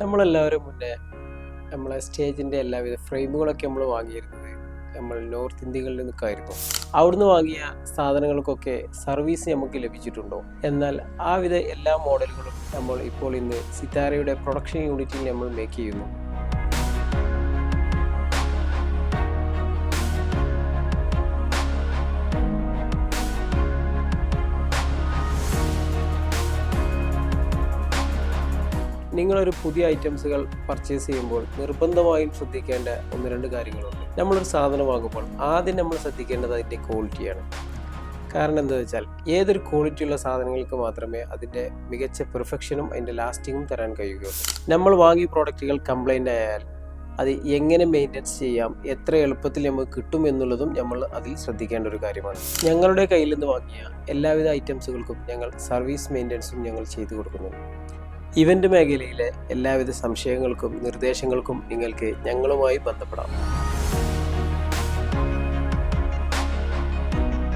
നമ്മളെല്ലാവരും മുന്നേ നമ്മളെ സ്റ്റേജിൻ്റെ എല്ലാവിധ ഫ്രെയിമുകളൊക്കെ നമ്മൾ വാങ്ങിയിരുന്നത് നമ്മൾ നോർത്ത് ഇന്ത്യകളിൽ നിന്നൊക്കെയായിരുന്നു. അവിടുന്ന് വാങ്ങിയ സാധനങ്ങൾക്കൊക്കെ സർവീസ് നമുക്ക് ലഭിച്ചിട്ടുണ്ടോ? എന്നാൽ ആ വിധ എല്ലാ മോഡലുകളും നമ്മൾ ഇപ്പോൾ ഇന്ന് സിത്താരയുടെ പ്രൊഡക്ഷൻ യൂണിറ്റിൽ നമ്മൾ മേക്ക് ചെയ്യുന്നു. നിങ്ങളൊരു പുതിയ ഐറ്റംസുകൾ പർച്ചേസ് ചെയ്യുമ്പോൾ നിർബന്ധമായും ശ്രദ്ധിക്കേണ്ട ഒന്ന് രണ്ട് കാര്യങ്ങളുണ്ട്. നമ്മളൊരു സാധനം വാങ്ങുമ്പോൾ ആദ്യം നമ്മൾ ശ്രദ്ധിക്കേണ്ടത് അതിൻ്റെ ക്വാളിറ്റിയാണ്. കാരണം എന്താ വെച്ചാൽ ഏതൊരു ക്വാളിറ്റിയുള്ള സാധനങ്ങൾക്ക് മാത്രമേ അതിൻ്റെ മികച്ച പെർഫെക്ഷനും അതിൻ്റെ ലാസ്റ്റിങ്ങും തരാൻ കഴിയുകയുള്ളൂ. നമ്മൾ വാങ്ങിയ പ്രോഡക്റ്റുകൾ കംപ്ലൈൻ്റ് ആയാൽ അത് എങ്ങനെ മെയിൻ്റെനൻസ് ചെയ്യാം, എത്ര എളുപ്പത്തിൽ നമുക്ക് കിട്ടും എന്നുള്ളതും നമ്മൾ അതിൽ ശ്രദ്ധിക്കേണ്ട ഒരു കാര്യമാണ്. ഞങ്ങളുടെ കയ്യിൽ നിന്ന് വാങ്ങിയ എല്ലാവിധ ഐറ്റംസുകൾക്കും ഞങ്ങൾ സർവീസ് മെയിൻ്റെനൻസും ഞങ്ങൾ ചെയ്തു കൊടുക്കുന്നുണ്ട്. ഇവൻ്റ് മേഖലയിലെ എല്ലാവിധ സംശയങ്ങൾക്കും നിർദ്ദേശങ്ങൾക്കും നിങ്ങൾക്ക് ഞങ്ങളുമായി ബന്ധപ്പെടാം.